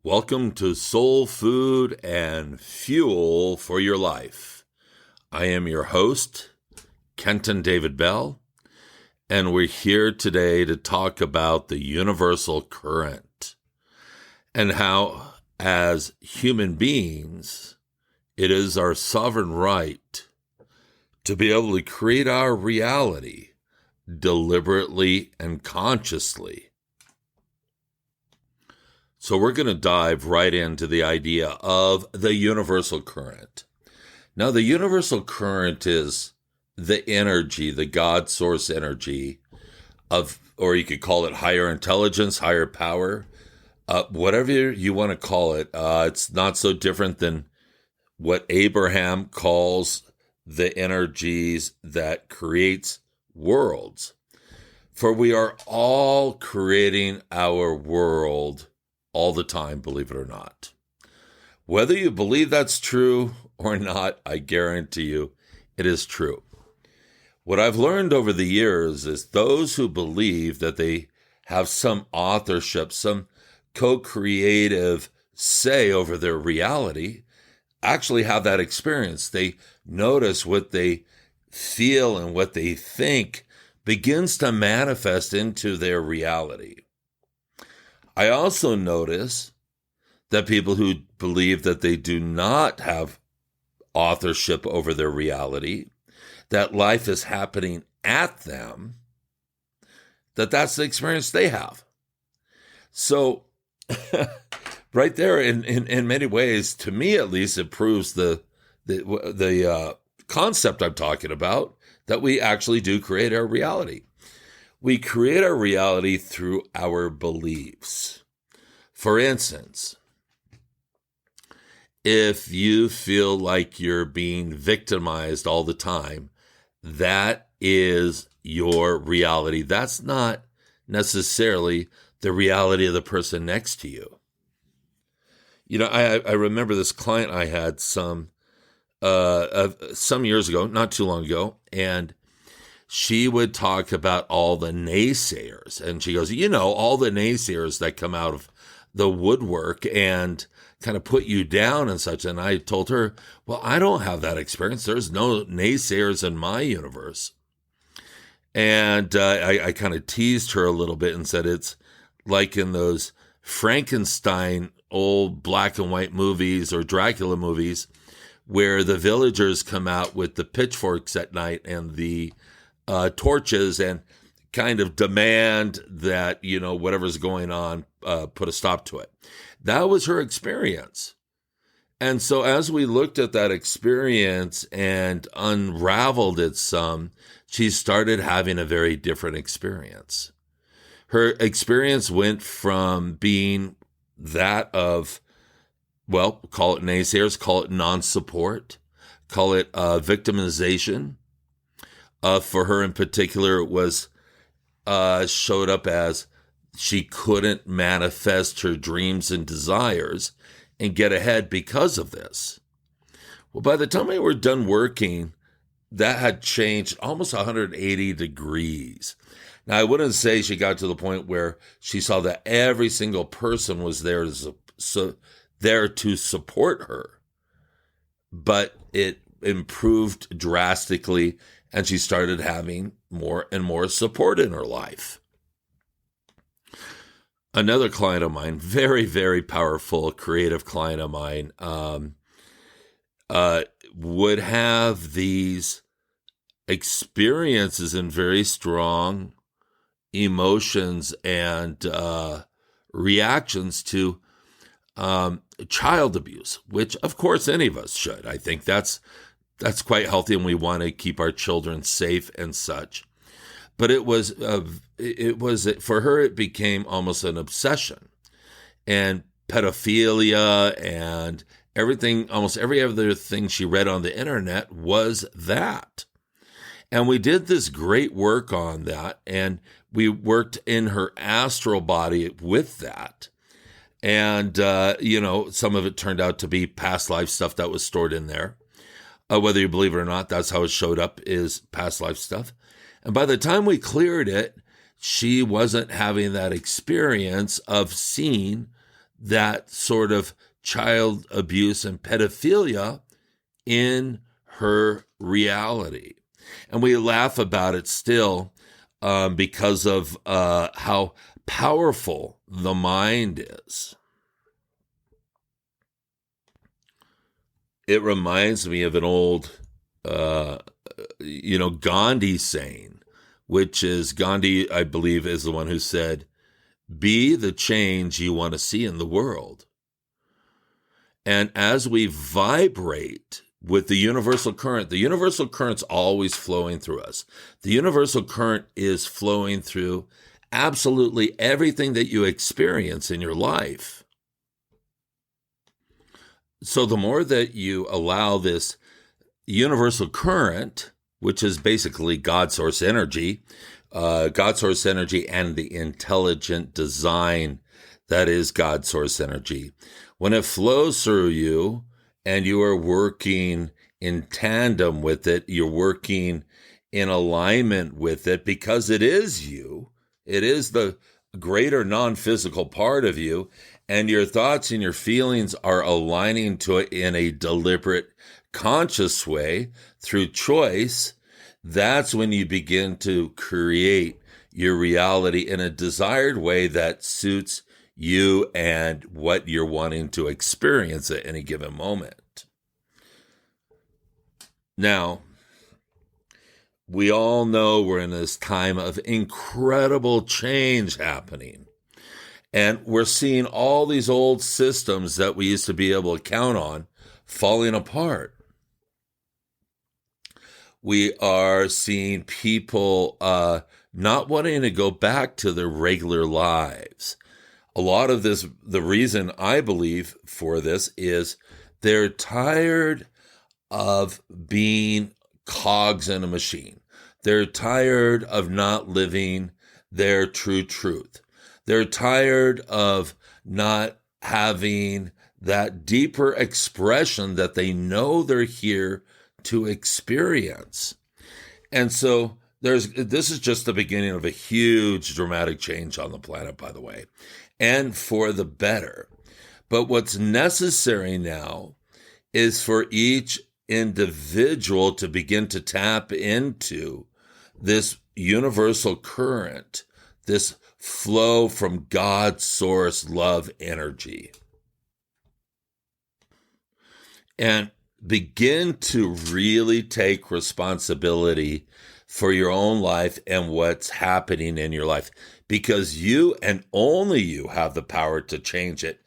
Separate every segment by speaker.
Speaker 1: Welcome to Soul Food and Fuel for Your Life. I am your host, Kenton David Bell, and we're here today to talk about the universal current and how, as human beings, it is our sovereign right to be able to create our reality deliberately and consciously. So we're going to dive right into the idea of the universal current. Now, the universal current is the energy, the God source energy of, or you could call it higher intelligence, higher power, whatever you want to call it. It's not so different than what Abraham calls the energies that creates worlds. For we are all creating our world all the time, believe it or not. Whether you believe that's true or not, I guarantee you it is true. What I've learned over the years is those who believe that they have some authorship, some co-creative say over their reality, actually have that experience. They notice what they feel and what they think begins to manifest into their reality. I also notice that people who believe that they do not have authorship over their reality, that life is happening at them, that's the experience they have. So right there, in many ways, to me at least, it proves the concept I'm talking about, that we actually do create our reality. We create our reality through our beliefs. For instance, if you feel like you're being victimized all the time, that is your reality. That's not necessarily the reality of the person next to you. You know, I remember this client I had some years ago, not too long ago, and she would talk about all the naysayers. And she goes, all the naysayers that come out of the woodwork and kind of put you down and such. And I told her, well, I don't have that experience. There's no naysayers in my universe. And I kind of teased her a little bit and said, it's like in those Frankenstein old black and white movies or Dracula movies where the villagers come out with the pitchforks at night and the torches and kind of demand that, whatever's going on, put a stop to it. That was her experience. And so as we looked at that experience and unraveled it some, she started having a very different experience. Her experience went from being that of, well, call it naysayers, call it non-support, call it victimization. For her in particular, it was showed up as she couldn't manifest her dreams and desires and get ahead because of this. Well, by the time we were done working, that had changed almost 180 degrees. Now, I wouldn't say she got to the point where she saw that every single person was there to support her, but it improved drastically, and she started having more and more support in her life. Another client of mine, very, very powerful, creative client of mine, would have these experiences and very strong emotions and reactions to child abuse, which of course any of us should. I think that's quite healthy, and we want to keep our children safe and such. But it was for her, it became almost an obsession, and pedophilia and everything, almost every other thing she read on the internet was that. And we did this great work on that, and we worked in her astral body with that. And, some of it turned out to be past life stuff that was stored in there. Whether you believe it or not, that's how it showed up, is past life stuff. And by the time we cleared it, she wasn't having that experience of seeing that sort of child abuse and pedophilia in her reality. And we laugh about it still because of how powerful the mind is. It reminds me of an old, Gandhi saying, which is Gandhi, I believe, is the one who said, "Be the change you want to see in the world." And as we vibrate with the universal current's always flowing through us. The universal current is flowing through absolutely everything that you experience in your life. So the more that you allow this universal current, which is basically God source energy and the intelligent design that is God source energy, when it flows through you and you are working in tandem with it, you're working in alignment with it because it is you. It is the greater non-physical part of you, and your thoughts and your feelings are aligning to it in a deliberate, conscious way through choice. That's when you begin to create your reality in a desired way that suits you and what you're wanting to experience at any given moment. Now, we all know we're in this time of incredible change happening. And we're seeing all these old systems that we used to be able to count on falling apart. We are seeing people not wanting to go back to their regular lives. A lot of this, the reason I believe for this is they're tired of being cogs in a machine. They're tired of not living their true truth. They're tired of not having that deeper expression that they know they're here to experience. And so this is just the beginning of a huge dramatic change on the planet, by the way, and for the better. But what's necessary now is for each individual to begin to tap into this universal current, this flow from God's source love energy, and begin to really take responsibility for your own life and what's happening in your life, because you and only you have the power to change it.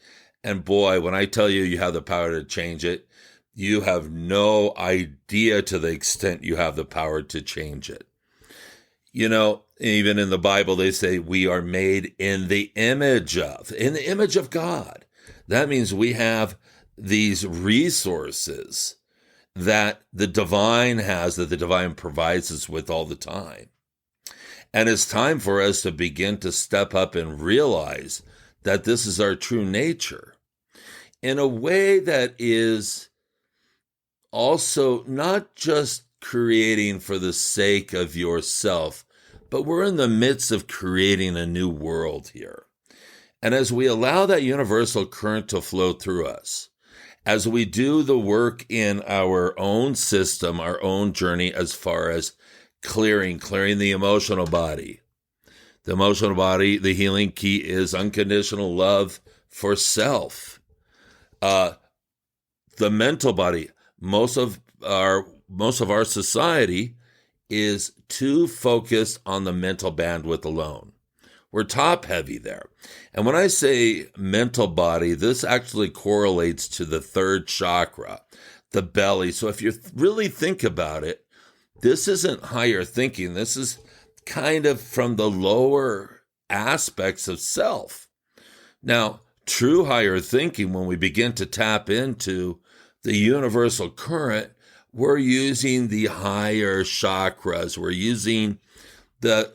Speaker 1: And boy, when I tell you have the power to change it, you have no idea to the extent you have the power to change it. You know, even in the Bible, they say we are made in the image of God. That means we have these resources that the divine has, that the divine provides us with all the time. And it's time for us to begin to step up and realize that this is our true nature in a way that is also not just creating for the sake of yourself, but we're in the midst of creating a new world here. And as we allow that universal current to flow through us, as we do the work in our own system, our own journey, as far as clearing the emotional body. The emotional body, the healing key is unconditional love for self. The mental body, most of our society is too focused on the mental bandwidth alone. We're top heavy there. And when I say mental body, this actually correlates to the third chakra, the belly. So if you really think about it, this isn't higher thinking. This is kind of from the lower aspects of self. Now, true higher thinking, when we begin to tap into the universal current, we're using the higher chakras. We're using the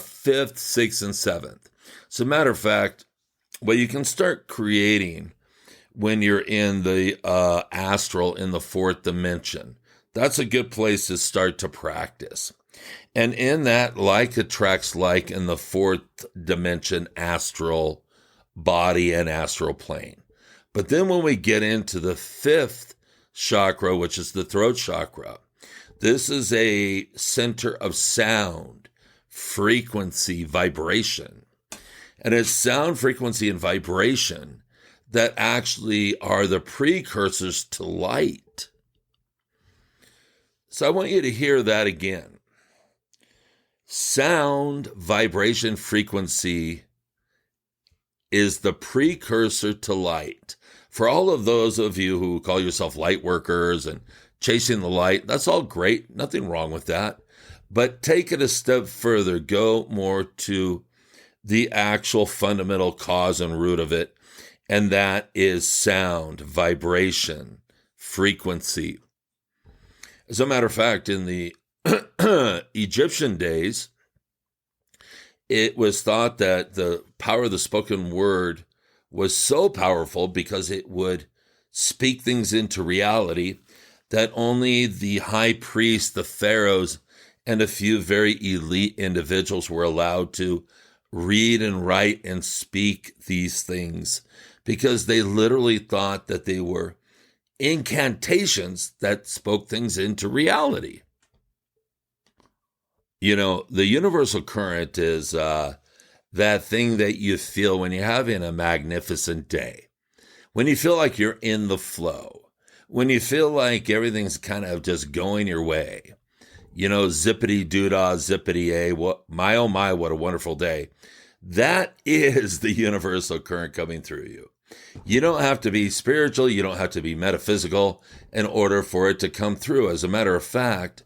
Speaker 1: fifth, sixth, and seventh. As a matter of fact, what you can start creating when you're in the astral, in the fourth dimension, that's a good place to start to practice. And in that, like attracts like in the fourth dimension astral body and astral plane. But then when we get into the fifth chakra, which is the throat chakra, this is a center of sound, frequency, vibration. And it's sound, frequency, and vibration that actually are the precursors to light. So I want you to hear that again. Sound, vibration, frequency is the precursor to light. For all of those of you who call yourself light workers and chasing the light, that's all great. Nothing wrong with that. But take it a step further. Go more to the actual fundamental cause and root of it. And that is sound, vibration, frequency. As a matter of fact, in the Egyptian days, it was thought that the power of the spoken word was so powerful because it would speak things into reality that only the high priest, the pharaohs, and a few very elite individuals were allowed to read and write and speak these things, because they literally thought that they were incantations that spoke things into reality. You know, the universal current is that thing that you feel when you're having a magnificent day, when you feel like you're in the flow, when you feel like everything's kind of just going your way. You know, zippity-doo-dah, zippity-a, my oh my, what a wonderful day. That is the universal current coming through you. You don't have to be spiritual, you don't have to be metaphysical in order for it to come through. As a matter of fact,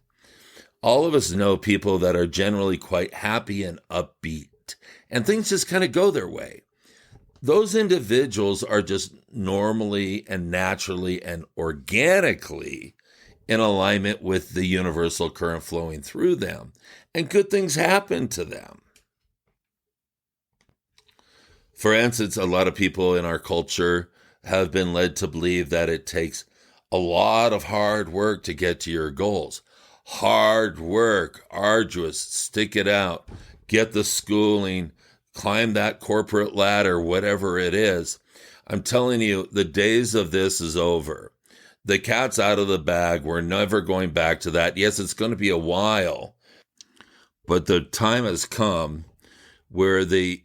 Speaker 1: all of us know people that are generally quite happy and upbeat, and things just kind of go their way. Those individuals are just normally and naturally and organically in alignment with the universal current flowing through them, and good things happen to them. For instance, a lot of people in our culture have been led to believe that it takes a lot of hard work to get to your goals. Hard work, arduous, stick it out, get the schooling, climb that corporate ladder, whatever it is. I'm telling you, the days of this is over. The cat's out of the bag. We're never going back to that. Yes, it's going to be a while, but the time has come where the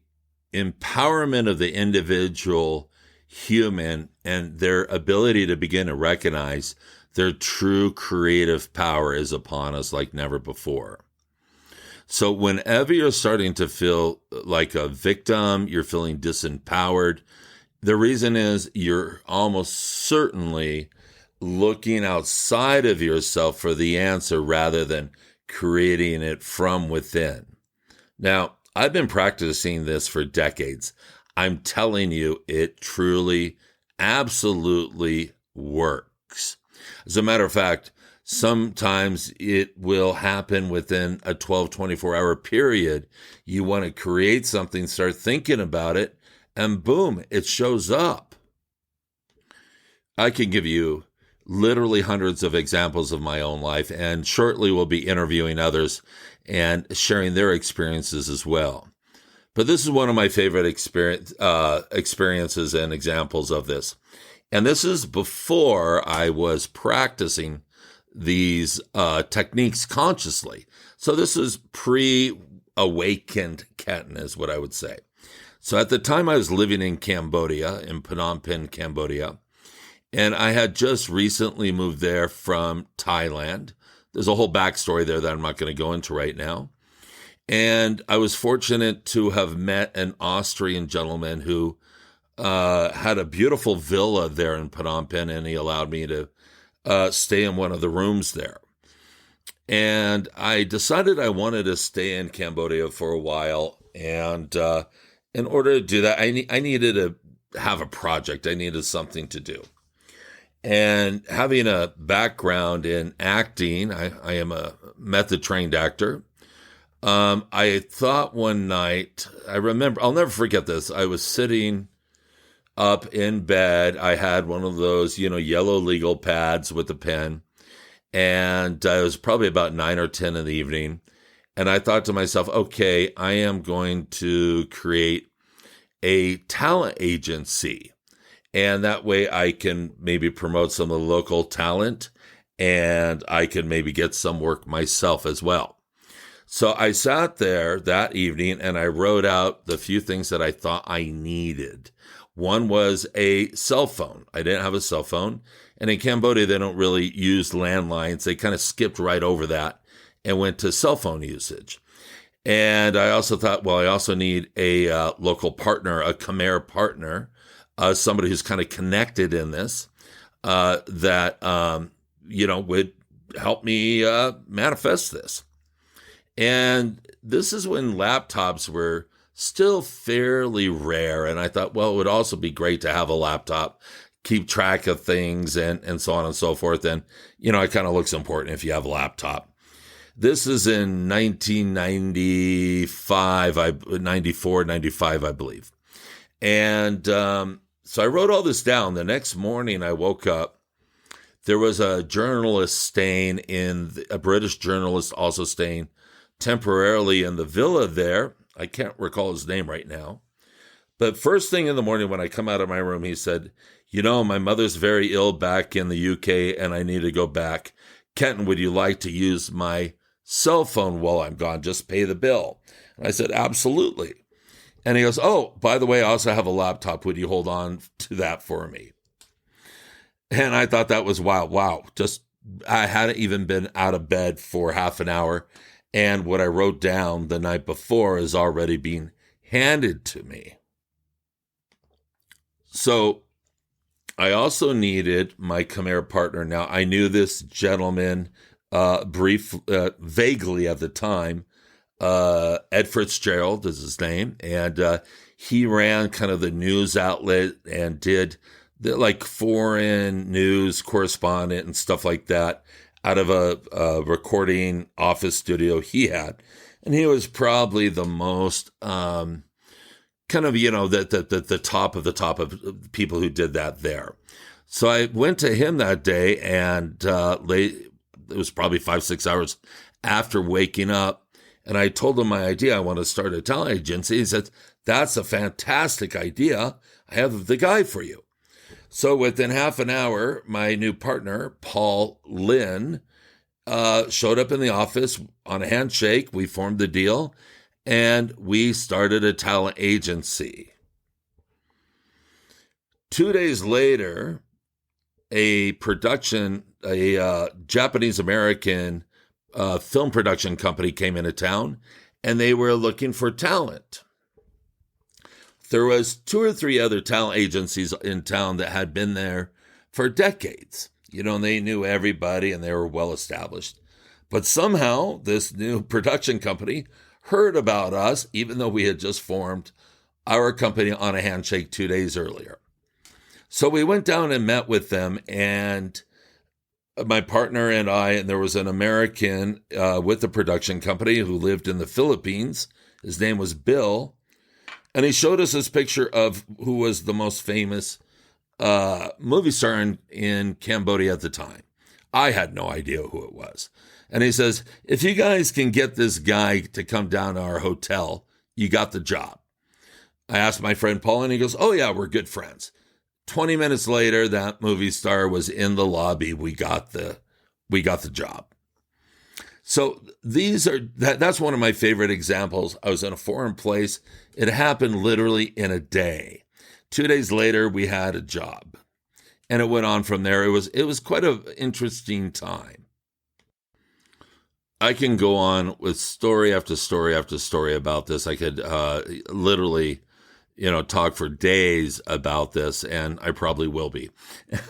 Speaker 1: empowerment of the individual human and their ability to begin to recognize their true creative power is upon us like never before. So whenever you're starting to feel like a victim, you're feeling disempowered, the reason is you're almost certainly looking outside of yourself for the answer rather than creating it from within. Now, I've been practicing this for decades. I'm telling you, it truly, absolutely works. As a matter of fact, sometimes it will happen within a 12, 24-hour period. You want to create something, start thinking about it, and boom, it shows up. I can give you literally hundreds of examples of my own life, and shortly we'll be interviewing others and sharing their experiences as well. But this is one of my favorite experiences and examples of this. And this is before I was practicing these techniques consciously. So this is pre-awakened Kenton is what I would say. So at the time I was living in Cambodia, in Phnom Penh, Cambodia, and I had just recently moved there from Thailand. There's a whole backstory there that I'm not going to go into right now. And I was fortunate to have met an Austrian gentleman who had a beautiful villa there in Phnom Penh, and he allowed me to stay in one of the rooms there. And I decided I wanted to stay in Cambodia for a while. And in order to do that, I needed to have a project. I needed something to do. And having a background in acting, I am a method-trained actor. I thought one night, I remember, I'll never forget this. I was sitting up in bed. I had one of those, yellow legal pads with a pen. And it was probably about 9 or 10 in the evening. And I thought to myself, okay, I am going to create a talent agency. And that way I can maybe promote some of the local talent, and I can maybe get some work myself as well. So I sat there that evening and I wrote out the few things that I thought I needed. One was a cell phone. I didn't have a cell phone. And in Cambodia, they don't really use landlines. They kind of skipped right over that and went to cell phone usage. And I also thought, well, I also need a local partner, a Khmer partner, somebody who's kind of connected in this, that would help me manifest this. And this is when laptops were still fairly rare. And I thought, well, it would also be great to have a laptop, keep track of things and so on and so forth. And, it kind of looks important if you have a laptop. This is in 1995, 94, 95, I believe. And so I wrote all this down. The next morning I woke up. There was a journalist staying a British journalist also staying temporarily in the villa there. I can't recall his name right now. But first thing in the morning when I come out of my room, he said, my mother's very ill back in the UK and I need to go back. Kenton, would you like to use my cell phone while I'm gone? Just pay the bill. And I said, absolutely. And he goes, oh, by the way, I also have a laptop. Would you hold on to that for me? And I thought that was wow. I hadn't even been out of bed for half an hour. And what I wrote down the night before is already being handed to me. So I also needed my Khmer partner. Now, I knew this gentleman vaguely at the time. Ed Fitzgerald is his name. And he ran kind of the news outlet and did like foreign news correspondent and stuff like that out of a recording office studio he had. And he was probably the most kind of, the top of people who did that there. So I went to him that day, and it was probably 5-6 hours after waking up. And I told him my idea. I want to start a talent agency. He said, that's a fantastic idea. I have the guy for you. So within half an hour, my new partner, Paul Lynn, showed up in the office on a handshake. We formed the deal, and we started a talent agency. 2 days later, a Japanese-American film production company came into town, and they were looking for talent. There was 2 or 3 other talent agencies in town that had been there for decades. And they knew everybody and they were well established. But somehow this new production company heard about us, even though we had just formed our company on a handshake 2 days earlier. So we went down and met with them, and my partner and I, and there was an American with the production company who lived in the Philippines. His name was Bill. And he showed us this picture of who was the most famous movie star in Cambodia at the time. I had no idea who it was. And he says, if you guys can get this guy to come down to our hotel, you got the job. I asked my friend Paul, and he goes, oh yeah, we're good friends. 20 minutes later, that movie star was in the lobby. We got the job. So that's one of my favorite examples. I was in a foreign place. It happened literally in a day. 2 days later, we had a job, and it went on from there. It was quite an interesting time. I can go on with story after story after story about this. I could literally, talk for days about this, and I probably will be.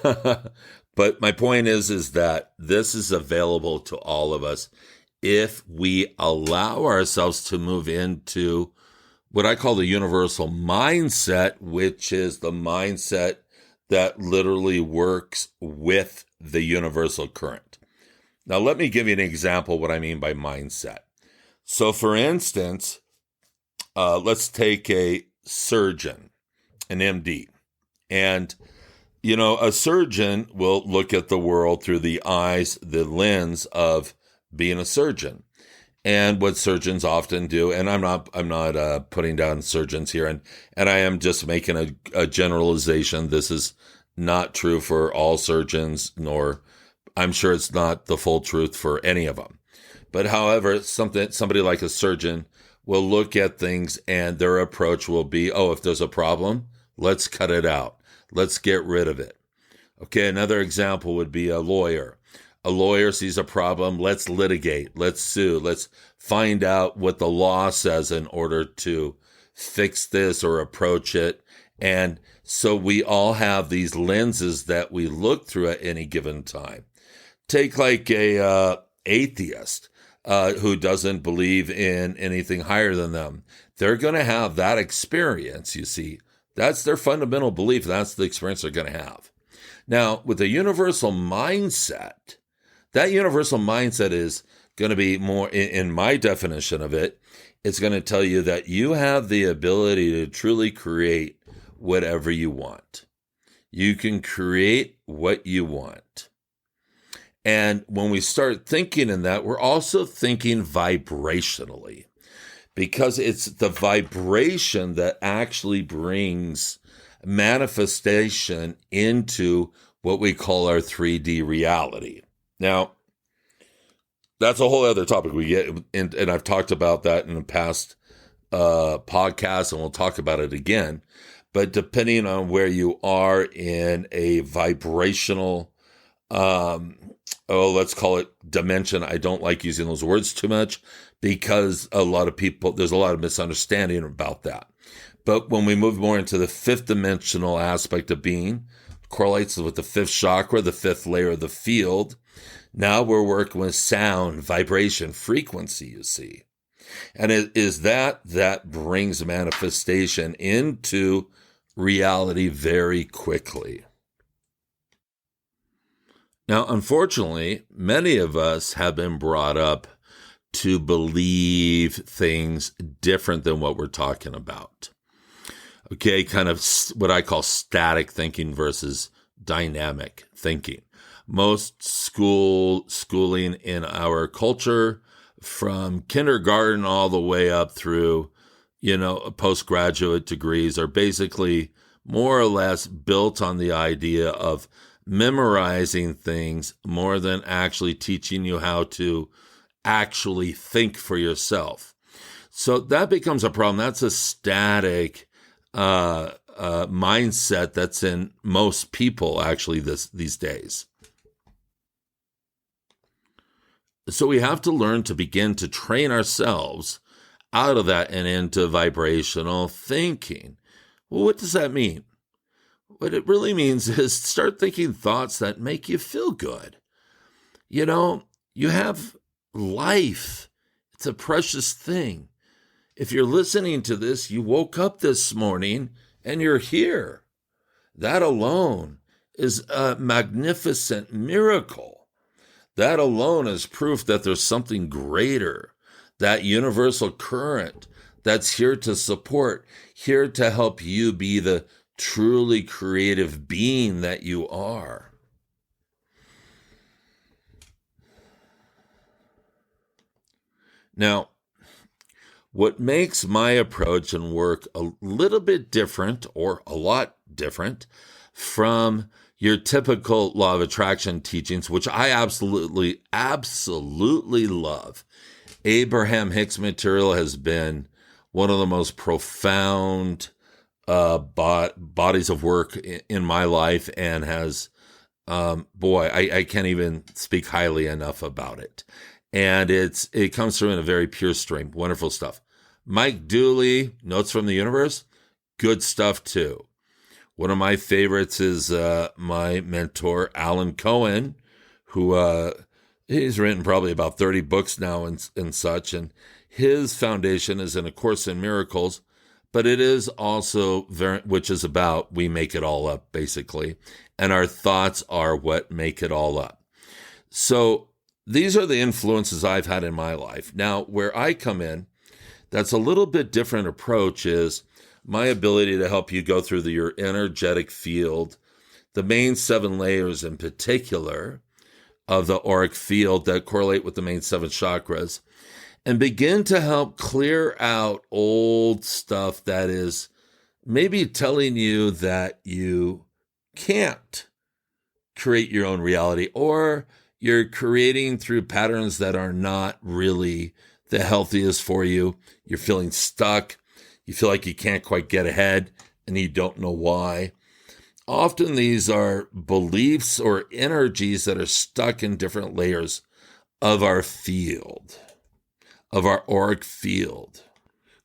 Speaker 1: But my point is that this is available to all of us if we allow ourselves to move into what I call the universal mindset, which is the mindset that literally works with the universal current. Now, let me give you an example what I mean by mindset. So, for instance, let's take a surgeon, an MD. And, a surgeon will look at the world through the lens of being a surgeon. And what surgeons often do, and I'm not putting down surgeons here, and I am just making a generalization. This is not true for all surgeons, nor I'm sure it's not the full truth for any of them. But however, somebody like a surgeon will look at things and their approach will be, oh, if there's a problem, let's cut it out. Let's get rid of it. Okay, another example would be a lawyer. A lawyer sees a problem, let's litigate, let's sue, let's find out what the law says in order to fix this or approach it. And so we all have these lenses that we look through at any given time. Take like a atheist who doesn't believe in anything higher than them. They're going to have that experience, you see. That's their fundamental belief. That's the experience they're going to have. Now, with a universal mindset, that universal mindset is going to be more, in my definition of it, it's going to tell you that you have the ability to truly create whatever you want. You can create what you want. And when we start thinking in that, we're also thinking vibrationally, because it's the vibration that actually brings manifestation into what we call our 3D reality. Now, that's a whole other topic we get, and I've talked about that in the past podcast, and we'll talk about it again. But depending on where you are in a vibrational, let's call it dimension. I don't like using those words too much because there's a lot of misunderstanding about that. But when we move more into the fifth dimensional aspect of being, correlates with the fifth chakra, the fifth layer of the field. Now we're working with sound, vibration, frequency, you see. And it is that brings manifestation into reality very quickly. Now, unfortunately, many of us have been brought up to believe things different than what we're talking about. Okay, kind of what I call static thinking versus dynamic thinking. Most schooling in our culture, from kindergarten all the way up through, postgraduate degrees, are basically more or less built on the idea of memorizing things more than actually teaching you how to actually think for yourself. So that becomes a problem. That's a static mindset that's in most people actually these days. So we have to learn to begin to train ourselves out of that and into vibrational thinking. Well, what does that mean? What it really means is start thinking thoughts that make you feel good. You have life. It's a precious thing. If you're listening to this, you woke up this morning and you're here. That alone is a magnificent miracle. That alone is proof that there's something greater, that universal current that's here to support, here to help you be the truly creative being that you are. Now, what makes my approach and work a little bit different, or a lot different, from your typical law of attraction teachings, which I absolutely love. Abraham Hicks material has been one of the most profound bodies of work in my life, and has, I can't even speak highly enough about it. And it comes through in a very pure stream. Wonderful stuff. Mike Dooley, Notes from the Universe, good stuff too. One of my favorites is my mentor, Alan Cohen, who he's written probably about 30 books now and such. And his foundation is in A Course in Miracles, but it is also which is about we make it all up, basically. And our thoughts are what make it all up. So these are the influences I've had in my life. Now, where I come in, that's a little bit different approach is my ability to help you go through your energetic field, the main 7 layers in particular of the auric field that correlate with the main 7 chakras, and begin to help clear out old stuff that is maybe telling you that you can't create your own reality, or you're creating through patterns that are not really the healthiest for you. You're feeling stuck. You feel like you can't quite get ahead and you don't know why. Often these are beliefs or energies that are stuck in different layers of our field, of our auric field.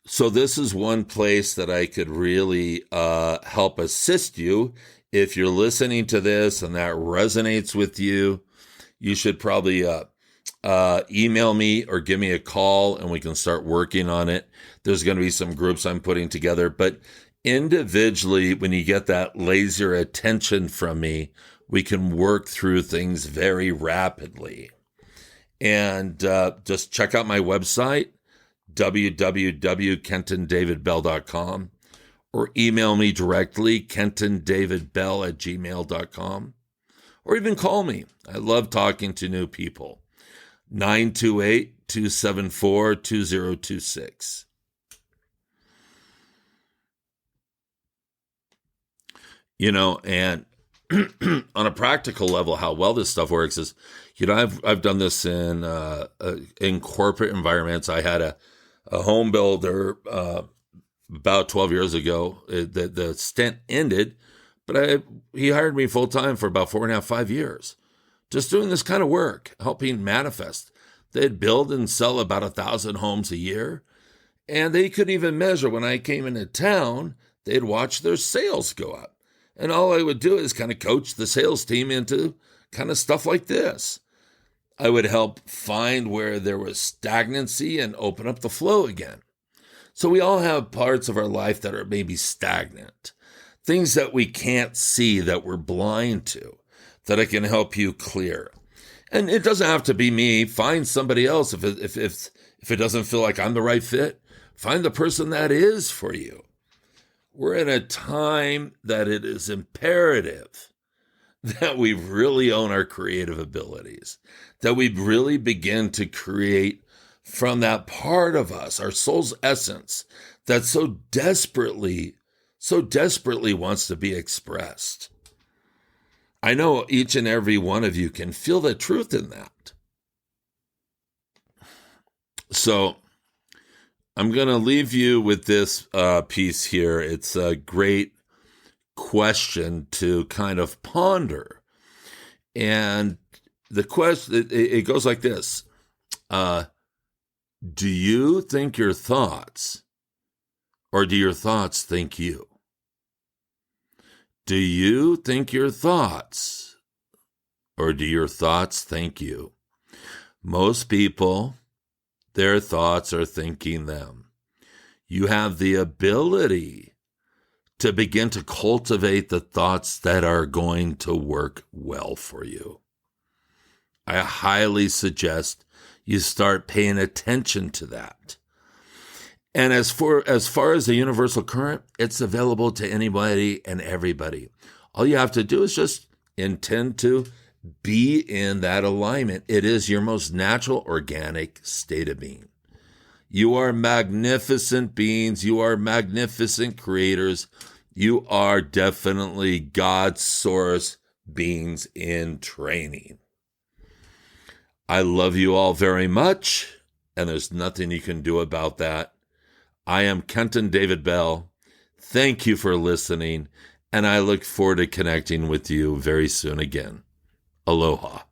Speaker 1: So this is one place that I could really help assist you. If you're listening to this and that resonates with you, you should probably email me or give me a call and we can start working on it. There's going to be some groups I'm putting together, but individually, when you get that laser attention from me, we can work through things very rapidly. And just check out my website, www.kentondavidbell.com, or email me directly, kentondavidbell@gmail.com, or even call me. I love talking to new people. 928-274-2026. And on a practical level, how well this stuff works is, I've done this in corporate environments. I had a home builder about 12 years ago. The stint ended, but he hired me full time for about 4.5, 5 years, just doing this kind of work, helping manifest. They'd build and sell about 1,000 homes a year, and they couldn't even measure. When I came into town, they'd watch their sales go up. And all I would do is kind of coach the sales team into kind of stuff like this. I would help find where there was stagnancy and open up the flow again. So we all have parts of our life that are maybe stagnant, things that we can't see, that we're blind to, that I can help you clear. And it doesn't have to be me. Find somebody else. If it doesn't feel like I'm the right fit, find the person that is for you. We're in a time that it is imperative that we really own our creative abilities, that we really begin to create from that part of us, our soul's essence, that so desperately wants to be expressed. I know each and every one of you can feel the truth in that. So I'm going to leave you with this piece here. It's a great question to kind of ponder. And the question, it goes like this. Do you think your thoughts, or do your thoughts think you? Do you think your thoughts, or do your thoughts think you? Most people, their thoughts are thinking them. You have the ability to begin to cultivate the thoughts that are going to work well for you. I highly suggest you start paying attention to that. And as far as the universal current, it's available to anybody and everybody. All you have to do is just intend to be in that alignment. It is your most natural, organic state of being. You are magnificent beings. You are magnificent creators. You are definitely God's source beings in training. I love you all very much, and there's nothing you can do about that. I am Kenton David Bell. Thank you for listening, and I look forward to connecting with you very soon again. Aloha.